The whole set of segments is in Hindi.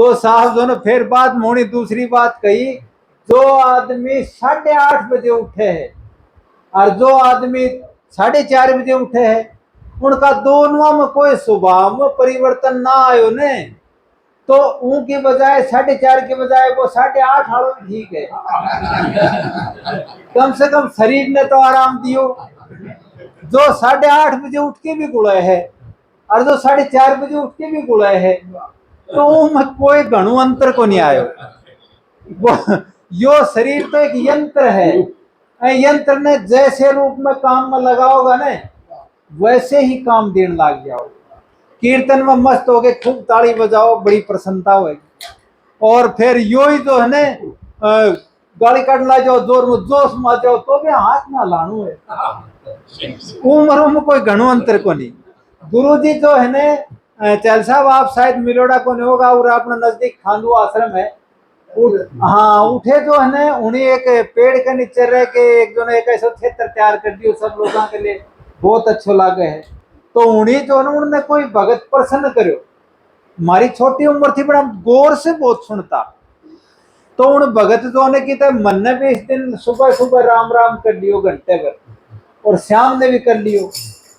तो साहब जो ने फिर बात मोड़ी दूसरी बात कही, जो आदमी 8:30 बजे उठे है और जो आदमी 4:30 बजे उठे है, उनका दोनों में कोई स्वभाव में परिवर्तन ना आयो ने, तो उनकी बजाय 4:30 के बजाय वो 8:30 आलो ठीक है। कम से कम शरीर ने तो आराम दियो। जो 8:30 बजे उठ के भी गुड़े है और जो 4:30 बजे उठ के भी गुड़े है, तो उनमें कोई घणु अंतर को नहीं आयो। वो यो शरीर तो एक यंत्र है, यंत्र ने जैसे रूप में काम में लगाओगा ना, वैसे ही काम देने लग जाओ। कीर्तन में मस्त हो गए, खूब ताली बजाओ, बड़ी प्रसन्नता होगी। और फिर यो ही जो है ना, गाली काट ला जाओ, जोर में जोश में जाओ, तो भी हाथ ना लानू है। उम्र में कोई घणो अंतर को नहीं। गुरु जी जो है ना, चल साहब आप शायद मिलोड़ा को नहीं होगा, और अपना नजदीक खांदू आश्रम है। हाँ, उठे जो है ना, उन्हें एक पेड़ के नीचे रह के एक जो एक ऐसा क्षेत्र तैयार कर दियो सब लोगों के लिए, बहुत अच्छो लागे है। तो उन्हीं जो है ना, उन्होंने कोई भगत प्रसन्न करो। हमारी छोटी उम्र थी, बड़ा गौर से बहुत सुनता। तो उन भगत जो ने की मन ने भी इस दिन सुबह सुबह राम राम कर लियो घंटे भर, और श्याम ने भी कर लियो,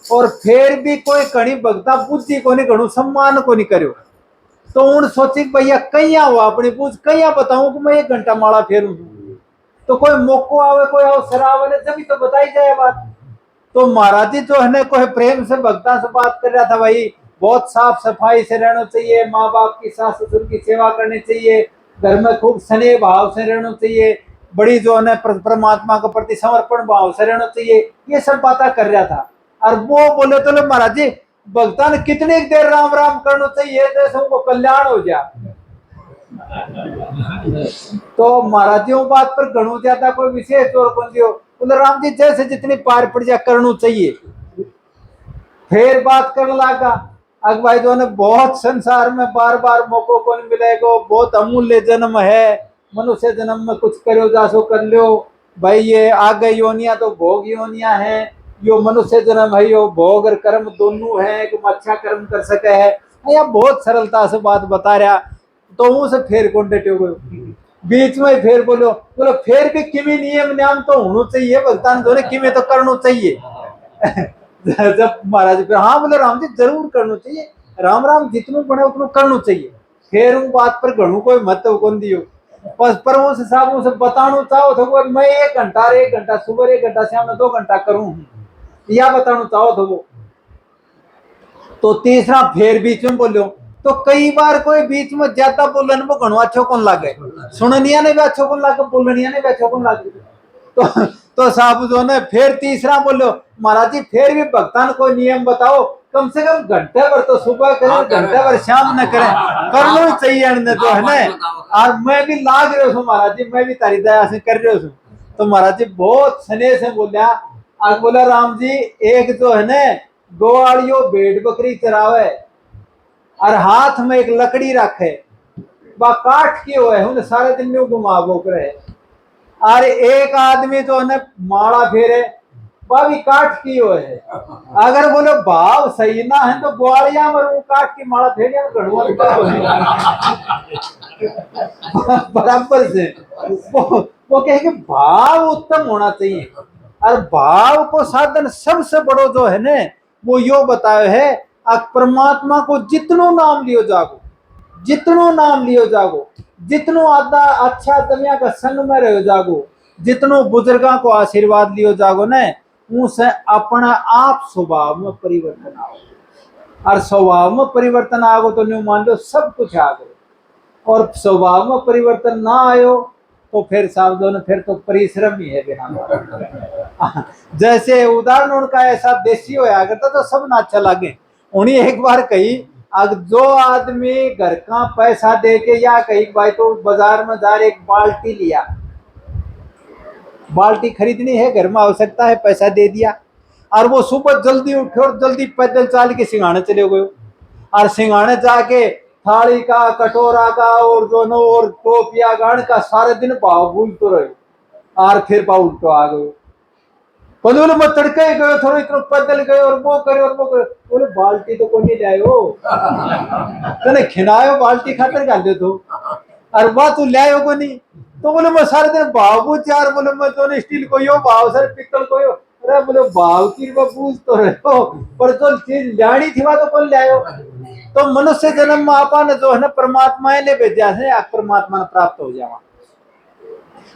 और फिर भी कोई कणी भगता बुद्धि को नहीं, घणु सम्मान को नहीं करो। तो उन सोची भैया कैया हुआ अपनी पूछ कैया बताऊं कि मैं 1 घंटा माला फेरूं, तो कोई मौको आवे, कोई अवसर आवे जब तो बताई जाए बात। तो महाराज जी जो है ना, कोई प्रेम से भक्ता से बात कर रहा था, भाई बहुत साफ सफाई से रहना चाहिए, माँ बाप की सास ससुर की सेवा करनी चाहिए, घर में खूब स्नेह भाव से रहना चाहिए, बड़ी जो है परमात्मा के प्रति समर्पण भाव से रहना चाहिए, ये सब बातें कर रहा था। और वो बोले तो महाराज जी भक्ता ने कितनी देर राम राम करना चाहिए जैसे उनको कल्याण हो जाए। तो महाराज जी बात पर घणु ज्यादा कोई विशेष जोर कौन दियो, बोले राम जी जैसे जितनी पार पड़ जा करना चाहिए। फिर बात करने लगा, अग भाई जो ने बहुत संसार में बार बार मौकों को नहीं मिलेगा, बहुत अमूल्य जन्म है, मनुष्य जन्म में कुछ करो जासो कर लो भाई, ये आगे योनिया तो भोग योनिया है, यो मनुष्य जन्म है, यो भोग और कर्म दोनों है कि अच्छा कर्म कर सके है। या बहुत सरलता से बात बता रहा। तो उसे फिर कॉन्टेक्ट हो गए, बीच में फिर बोलो फिर भी किमी नियम नियम तो होना चाहिए, भगतान जो किमी तो करना चाहिए। जब महाराज फिर हाँ बोले राम जी जरूर करना चाहिए, राम राम जितनों बने उतना करना चाहिए। फिर उन बात पर घणु कोई महत्व कौन दियो, बस पर उस हिसाब से बताना चाहो तो मैं 1 घंटा सुबह 1 घंटा शाम में 2 घंटा करूं, या बताना चाहो तो वो। तो तीसरा फिर बीच में बोलो, तो कई बार कोई बीच में ज्यादा बोलन वो घणो अच्छो कौन लागे, सुननिया ने भी अच्छो कौन लागे, बोलनिया ने भी अच्छो कौन लागे। तो साहब जो ने फिर तीसरा बोलो, महाराज जी फिर भी भक्तान को नियम बताओ, कम से कम घंटे भर तो सुबह करें, घंटे भर शाम न करें, करना ही चाहिए तो है ना। और मैं भी लाग रहा हूँ महाराज जी, मैं भी तारी दया से कर रहा हूँ। तो महाराज जी बहुत स्नेह से बोलिया, आज बोला राम जी एक जो है ना गोवाड़ियो भेड़ बकरी चरावे और हाथ में एक लकड़ी रखे, बा काट की हो है उन्हें सारे दिन में घुमा बोक रहे। और एक आदमी जो है माला फेरे, वह भी काट की हो है। अगर बोलो भाव सही ना है तो ग्वालिया में वो काट की माला फेरे बराबर से वो कहे कि भाव उत्तम होना चाहिए। और भाव को साधन सबसे बड़ो जो है ना, वो यो बतायो है, परमात्मा को जितनो नाम लियो जागो, जितनो नाम लियो जागो, जितनो आदा अच्छा दुनिया का संग में रहो जागो, जितनो बुजुर्गों को आशीर्वाद लियो जागो ने, उनसे अपना आप स्वभाव में परिवर्तन आओ। और स्वभाव में परिवर्तन आओ तो न्यू मान लो सब कुछ आ गए। और स्वभाव में परिवर्तन ना आयो तो फिर सावधान, फिर तो परिश्रम ही है बिना। जैसे उदाहरण उनका ऐसा देसी होया करता तो सब ना अच्छा लगे। उन्हीं एक बार कही, अगर जो आदमी घर का पैसा दे के या कहीं भाई तो बाजार में जा एक बाल्टी लिया, बाल्टी खरीदनी है, घर में आवश्यकता है, पैसा दे दिया, और वो सुबह जल्दी उठे और जल्दी पैदल चाल के सिंगाने चले गए। और सिंगाने जाके थाली का कटोरा का और दोनों और टोपिया गाड़ का सारे दिन भाव भूल तो रहे, और फिर पाव उल्टो आ गए। बोले मैं तड़के ही गयो थोड़ा इतना पैदल गए और वो करे और वो करे। बोले बाल्टी तो कोई नहीं लायो तने खिलायो बाल्टी खातर कर दे तो और बात तू लायो को नहीं। तो बोले मैं सारे दिन भाव पूछ यार बोले मैं तो स्टील को यो भाव सर पित्तल को यो। अरे बोले भाव की वो पूछ तो रहे हो पर जो चीज लानी थी वह तो कौन लायो। तो मनुष्य जन्म में आपा ने जो है ना परमात्मा ने भेजा है परमात्मा ने प्राप्त हो जावा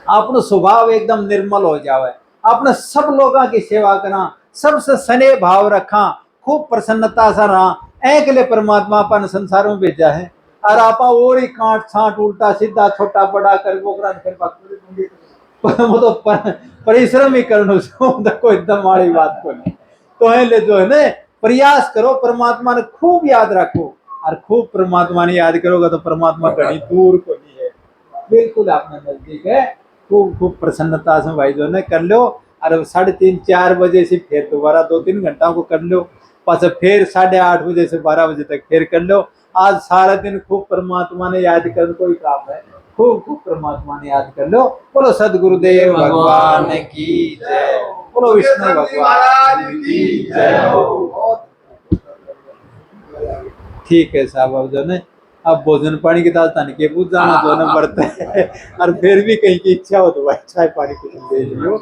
अपनो स्वभाव एकदम निर्मल हो जावे आपने सब लोगों की सेवा करा सबसे स्नेह भाव रखा खूब प्रसन्नता से रहा एक लिए परमात्मा अपन संसार में भेजा है और आपा और ही काट छाट उल्टा सीधा छोटा बड़ा कर वो तो परिश्रम ही करनो कोई दमाड़ी बात को नहीं। तो है ले जो है ना प्रयास करो परमात्मा ने खूब याद रखो और खूब परमात्मा ने याद करोगे तो परमात्मा कहीं दूर को नहीं है बिल्कुल आपने नजदीक है। खूब खूब प्रसन्नता से भाई जो है कर लो और 3:30-4 बजे से फिर दोबारा 2-3 घंटा को कर लो पास फिर 8:30 बजे से 12 बजे तक फिर कर लो। आज सारा दिन खूब परमात्मा ने याद कर कोई काम है खूब खूब परमात्मा ने याद कर लो। बोलो सदगुरुदेव भगवान की जय बोलो विष्णु भगवान की जय। ठीक है साहब अब जो है अब भोजन पानी की दाल तन के पूछ जाना जो है बढ़ता है और फिर भी कहीं की इच्छा हो तो भाई चाय पानी कुछ दे दियो।